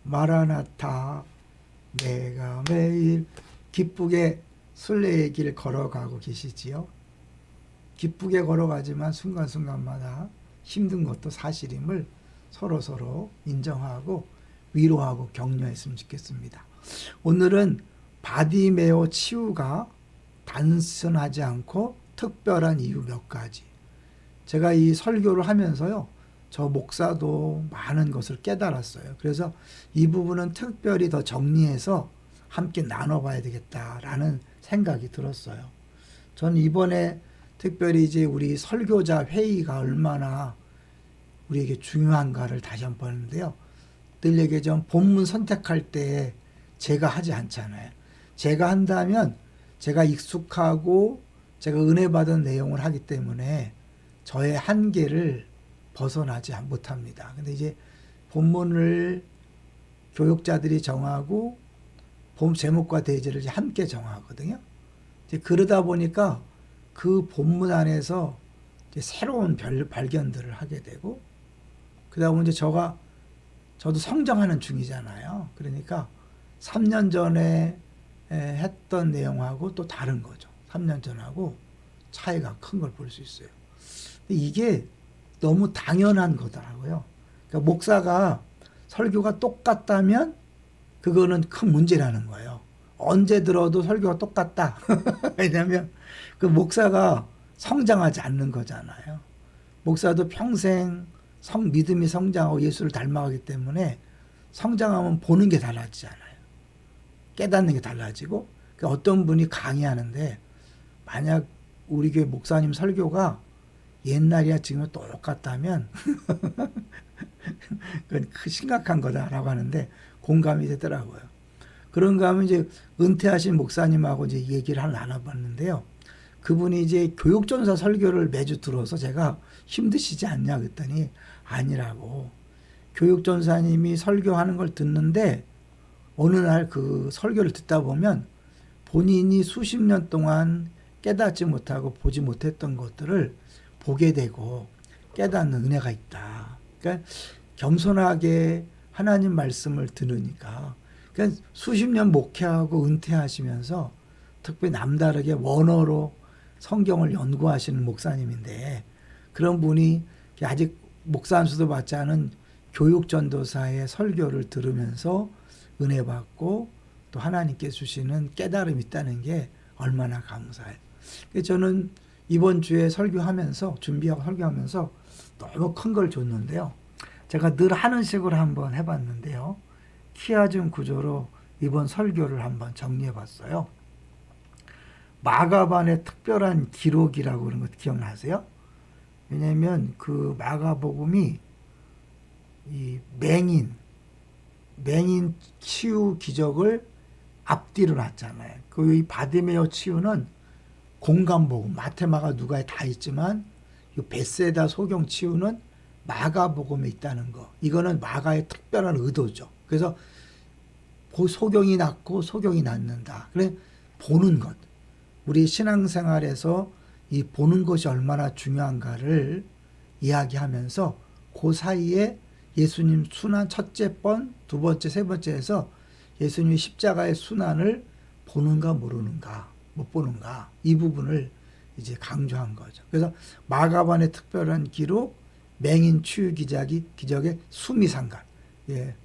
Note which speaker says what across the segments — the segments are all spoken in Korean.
Speaker 1: 마라나타 내가 매일 기쁘게 순례의 길 걸어가고 계시지요. 기쁘게 걸어가지만 순간순간마다 힘든 것도 사실임을 서로서로 인정하고 위로하고 격려했으면 좋겠습니다. 오늘은 바디메오 치유가 단순하지 않고 특별한 이유 몇 가지. 제가 이 설교를 하면서요, 저 목사도 많은 것을 깨달았어요. 그래서 이 부분은 특별히 더 정리해서 함께 나눠봐야 되겠다라는 생각이 들었어요. 전 이번에 특별히 이제 우리 설교자 회의가 얼마나 우리에게 중요한가를 다시 한번 봤는데요. 늘 얘기하자면 본문 선택할 때 제가 하지 않잖아요. 제가 한다면 제가 익숙하고 제가 은혜 받은 내용을 하기 때문에 저의 한계를 벗어나지 못합니다. 근데 이제 본문을 교육자들이 정하고 본 제목과 대제를 이제 함께 정하거든요. 이제 그러다 보니까 그 본문 안에서 이제 새로운 발견들을 하게 되고, 그러다 보면 이제 저도 성장하는 중이잖아요. 그러니까 3년 전에 했던 내용하고 또 다른 거죠. 3년 전하고 차이가 큰 걸 볼 수 있어요. 이게 너무 당연한 거더라고요. 그러니까 목사가 설교가 똑같다면 그거는 큰 문제라는 거예요. 언제 들어도 설교가 똑같다. 왜냐하면 그 목사가 성장하지 않는 거잖아요. 목사도 평생 믿음이 성장하고 예수를 닮아가기 때문에 성장하면 보는 게 달라지잖아요. 깨닫는 게 달라지고, 그러니까 어떤 분이 강의하는데 만약 우리 교회 목사님 설교가 옛날이야 지금은 똑같다면 그건 심각한 거다라고 하는데 공감이 되더라고요. 그런가 하면 이제 은퇴하신 목사님하고 이제 얘기를 하나 나눠봤는데요. 그분이 이제 교육전사 설교를 매주 들어서 제가 힘드시지 않냐 그랬더니 아니라고. 교육전사님이 설교하는 걸 듣는데 어느 날 그 설교를 듣다 보면 본인이 수십 년 동안 깨닫지 못하고 보지 못했던 것들을 보게 되고 깨닫는 은혜가 있다. 그러니까 겸손하게 하나님 말씀을 들으니까, 그러니까 수십 년 목회하고 은퇴하시면서 특별히 남다르게 원어로 성경을 연구하시는 목사님인데, 그런 분이 아직 목사 안수도 받지 않은 교육전도사의 설교를 들으면서 은혜 받고 또 하나님께 주시는 깨달음이 있다는 게 얼마나 감사해요. 저는 이번 주에 설교하면서 준비하고 설교하면서 너무 큰 걸 줬는데요. 제가 늘 하는 식으로 한번 해봤는데요. 키아즘 구조로 이번 설교를 한번 정리해봤어요. 마가반의 특별한 기록이라고 그런 거 기억나세요? 왜냐하면 그 마가복음이 이 맹인 치유 기적을 앞뒤로 놨잖아요. 그 이 바디메오 치유는 공간복음, 마테마가 누가에 다 있지만 이 베세다 소경 치유는 마가복음에 있다는 거. 이거는 마가의 특별한 의도죠. 그래서 소경이 낫고 소경이 낫는다. 그래 보는 것. 우리 신앙생활에서 이 보는 것이 얼마나 중요한가를 이야기하면서 그 사이에 예수님 순환 첫째 번, 두 번째, 세 번째에서 예수님의 십자가의 순환을 보는가 모르는가, 못 보는가, 이 부분을 이제 강조한 거죠. 그래서 마가반의 특별한 기록, 맹인 치유 기적의 수미상관,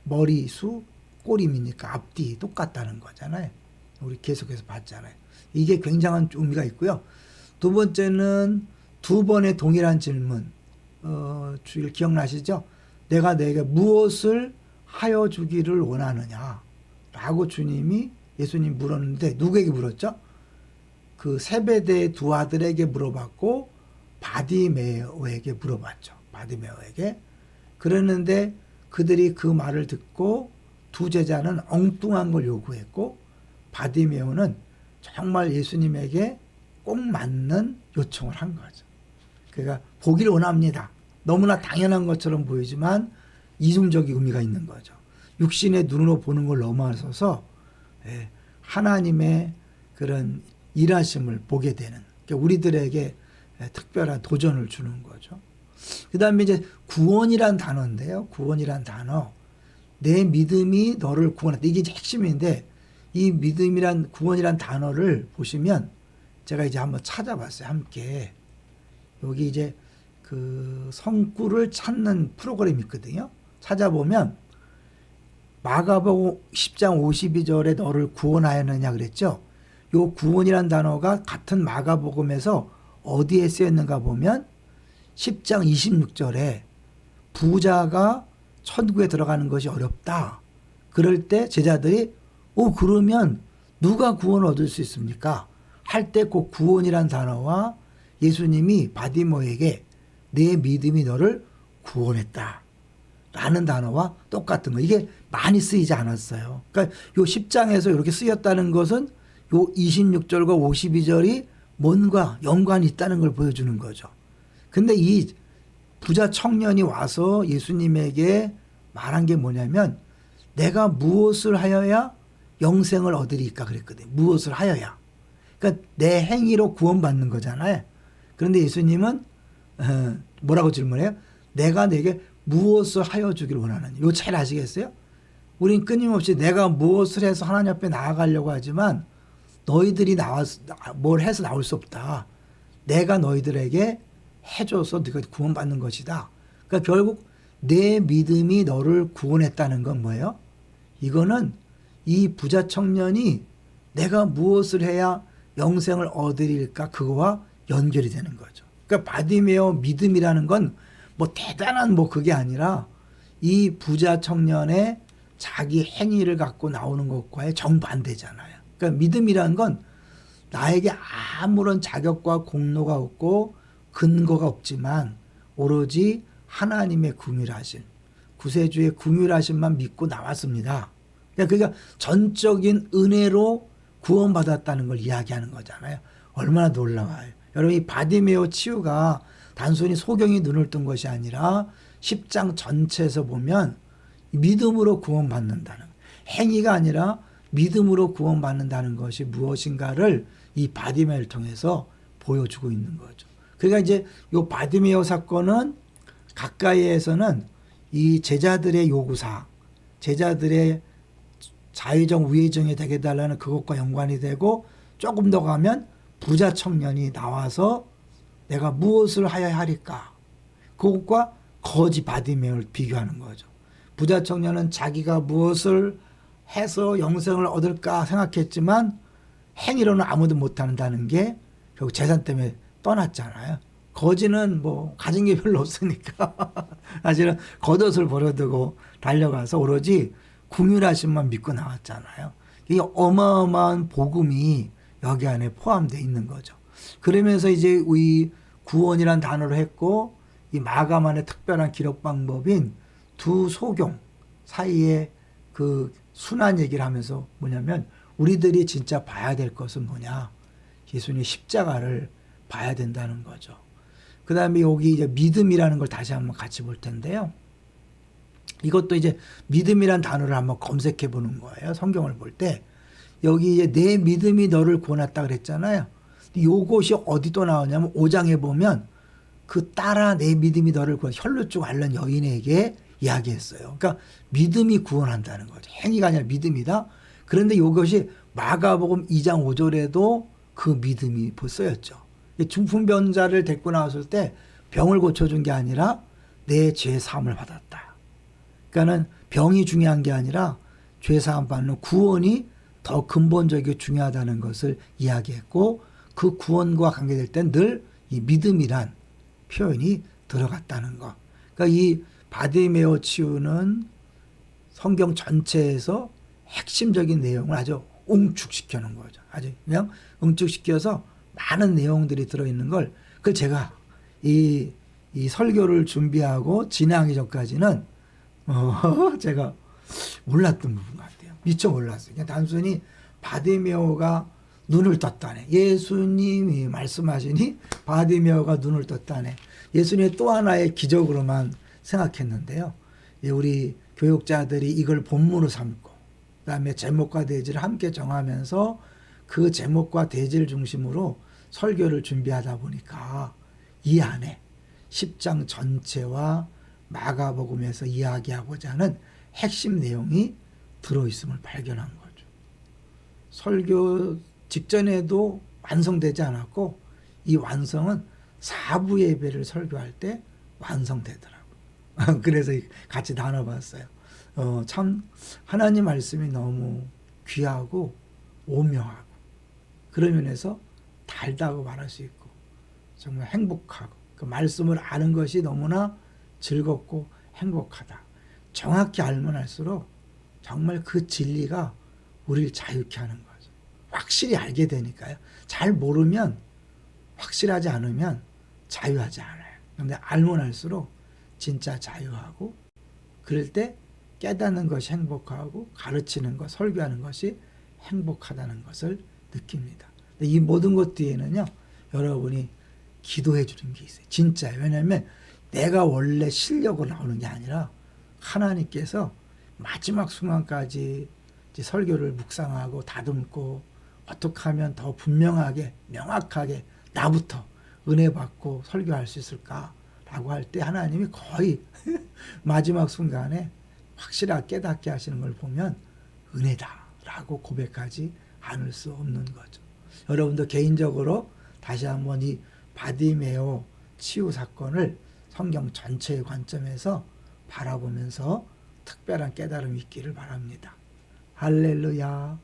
Speaker 1: 머리 수, 꼬림이니까 앞뒤 똑같다는 거잖아요. 우리 계속해서 봤잖아요. 이게 굉장한 의미가 있고요. 두 번째는 두 번의 동일한 질문, 주일 기억나시죠? 내가 내게 무엇을 하여 주기를 원하느냐 라고 예수님 물었는데 누구에게 물었죠? 그 세베대의 두 아들에게 물어봤고 바디메오에게 물어봤죠. 바디메오에게. 그랬는데 그들이 그 말을 듣고 두 제자는 엉뚱한 걸 요구했고 바디메오는 정말 예수님에게 꼭 맞는 요청을 한 거죠. 그러니까 보기를 원합니다. 너무나 당연한 것처럼 보이지만 이중적인 의미가 있는 거죠. 육신의 눈으로 보는 걸 넘어서서 하나님의 그런 일하심을 보게 되는, 그러니까 우리들에게 특별한 도전을 주는 거죠. 그 다음에 이제 구원이란 단어인데요. 구원이란 단어. 내 믿음이 너를 구원했다. 이게 이제 핵심인데 이 믿음이란 구원이란 단어를 보시면 제가 이제 한번 찾아봤어요. 함께. 여기 이제 그 성구를 찾는 프로그램이 있거든요. 찾아보면 마가복음 10장 52절에 너를 구원하였느냐 그랬죠. 요 구원이란 단어가 같은 마가복음에서 어디에 쓰였는가 보면 10장 26절에 부자가 천국에 들어가는 것이 어렵다. 그럴 때 제자들이 그러면 누가 구원 얻을 수 있습니까? 할 때 그 구원이란 단어와 예수님이 바디모에게 내 믿음이 너를 구원했다. 라는 단어와 똑같은 거. 이게 많이 쓰이지 않았어요. 그러니까 요 10장에서 이렇게 쓰였다는 것은 요 26절과 52절이 뭔가 연관이 있다는 걸 보여주는 거죠. 근데 이 부자 청년이 와서 예수님에게 말한 게 뭐냐면 내가 무엇을 하여야 영생을 얻으리까 그랬거든요. 무엇을 하여야. 그러니까 내 행위로 구원받는 거잖아요. 그런데 예수님은 뭐라고 질문해요? 내가 내게 무엇을 하여 주길 원하느냐. 요 차이를 아시겠어요? 우린 끊임없이 내가 무엇을 해서 하나님 앞에 나아가려고 하지만 너희들이 뭘 해서 나올 수 없다. 내가 너희들에게 해줘서 네가 구원받는 것이다. 그러니까 결국 내 믿음이 너를 구원했다는 건 뭐예요? 이거는 이 부자 청년이 내가 무엇을 해야 영생을 얻으릴까 그거와 연결이 되는 거죠. 그러니까 바디메오 믿음이라는 건 뭐 대단한 뭐 그게 아니라 이 부자 청년의 자기 행위를 갖고 나오는 것과의 정반대잖아요. 그러니까 믿음이라는 건 나에게 아무런 자격과 공로가 없고 근거가 없지만 오로지 하나님의 긍휼하심, 구세주의 긍휼하심만 믿고 나왔습니다. 그러니까 전적인 은혜로 구원받았다는 걸 이야기하는 거잖아요. 얼마나 놀라워요. 여러분 이 바디메오 치유가 단순히 소경이 눈을 뜬 것이 아니라 10장 전체에서 보면 믿음으로 구원받는다는 행위가 아니라 믿음으로 구원받는다는 것이 무엇인가를 이 바디메오를 통해서 보여주고 있는 거죠. 그러니까 이제 이 바디메오 사건은 가까이에서는 이 제자들의 요구사항, 제자들의 자의정 우회정이 되게 달라는 그것과 연관이 되고 조금 더 가면 부자 청년이 나와서 내가 무엇을 하여야 하리까? 그것과 거지 바디메오를 비교하는 거죠. 부자 청년은 자기가 무엇을 해서 영생을 얻을까 생각했지만 행위로는 아무도 못한다는 게 결국 재산 때문에 떠났잖아요. 거지는 뭐 가진 게 별로 없으니까 사실은 겉옷을 버려두고 달려가서 오로지 긍휼하심만 믿고 나왔잖아요. 이 어마어마한 복음이 여기 안에 포함되어 있는 거죠. 그러면서 이제 이 구원이란 단어로 했고 이 마가만의 특별한 기록 방법인 두 소경 사이에 그 순환 얘기를 하면서 뭐냐면 우리들이 진짜 봐야 될 것은 뭐냐. 예수님의 십자가를 봐야 된다는 거죠. 그 다음에 여기 이제 믿음이라는 걸 다시 한번 같이 볼 텐데요. 이것도 이제 믿음이란 단어를 한번 검색해 보는 거예요. 성경을 볼 때. 여기 이제 내 믿음이 너를 구원했다 그랬잖아요. 요것이 어디 또 나오냐면 5장에 보면 그 딸아 내 믿음이 너를 구원 혈루증 앓는 여인에게 이야기했어요. 그러니까 믿음이 구원한다는 거죠. 행위가 아니라 믿음이다. 그런데 이것이 마가복음 2장 5절에도 그 믿음이 쓰였죠. 중풍병자를 데리고 나왔을 때 병을 고쳐준 게 아니라 내 죄 사함을 받았다. 그러니까는 병이 중요한 게 아니라 죄 사함 받는 구원이 더 근본적이고 중요하다는 것을 이야기했고 그 구원과 관계될 땐 늘 이 믿음이란 표현이 들어갔다는 것. 그러니까 이 바디메오 치유는 성경 전체에서 핵심적인 내용을 아주 응축시켜 놓은 거죠. 아주 그냥 응축시켜서 많은 내용들이 들어있는 걸 그걸 제가 이 설교를 준비하고 진행하기 전까지는 제가 몰랐던 부분 같아요. 미처 몰랐어요. 그냥 단순히 바디메오가 눈을 떴다네. 예수님이 말씀하시니 바디메오가 눈을 떴다네. 예수님의 또 하나의 기적으로만 생각했는데요. 우리 교육자들이 이걸 본문으로 삼고 그다음에 제목과 대지를 함께 정하면서 그 제목과 대지를 중심으로 설교를 준비하다 보니까 이 안에 10장 전체와 마가복음에서 이야기하고자 하는 핵심 내용이 들어있음을 발견한 거죠. 설교 직전에도 완성되지 않았고 이 완성은 4부 예배를 설교할 때 완성되더라고요. 그래서 같이 나눠봤어요. 참 하나님 말씀이 너무 귀하고 오묘하고 그런 면에서 달다고 말할 수 있고 정말 행복하고 그 말씀을 아는 것이 너무나 즐겁고 행복하다. 정확히 알면 할수록 정말 그 진리가 우리를 자유케 하는 거죠. 확실히 알게 되니까요. 잘 모르면 확실하지 않으면 자유하지 않아요. 그런데 알면 할수록 진짜 자유하고 그럴 때 깨닫는 것이 행복하고 가르치는 것, 설교하는 것이 행복하다는 것을 느낍니다. 이 모든 것 뒤에는요. 여러분이 기도해 주는 게 있어요. 진짜예요. 왜냐하면 내가 원래 실력으로 나오는 게 아니라 하나님께서 마지막 순간까지 이제 설교를 묵상하고 다듬고 어떻게 하면 더 분명하게 명확하게 나부터 은혜 받고 설교할 수 있을까라고 할 때 하나님이 거의 마지막 순간에 확실하게 깨닫게 하시는 걸 보면 은혜다라고 고백하지 않을 수 없는 거죠. 여러분도 개인적으로 다시 한번 이 바디메오 치유 사건을 성경 전체의 관점에서 바라보면서 특별한 깨달음이 있기를 바랍니다. 할렐루야.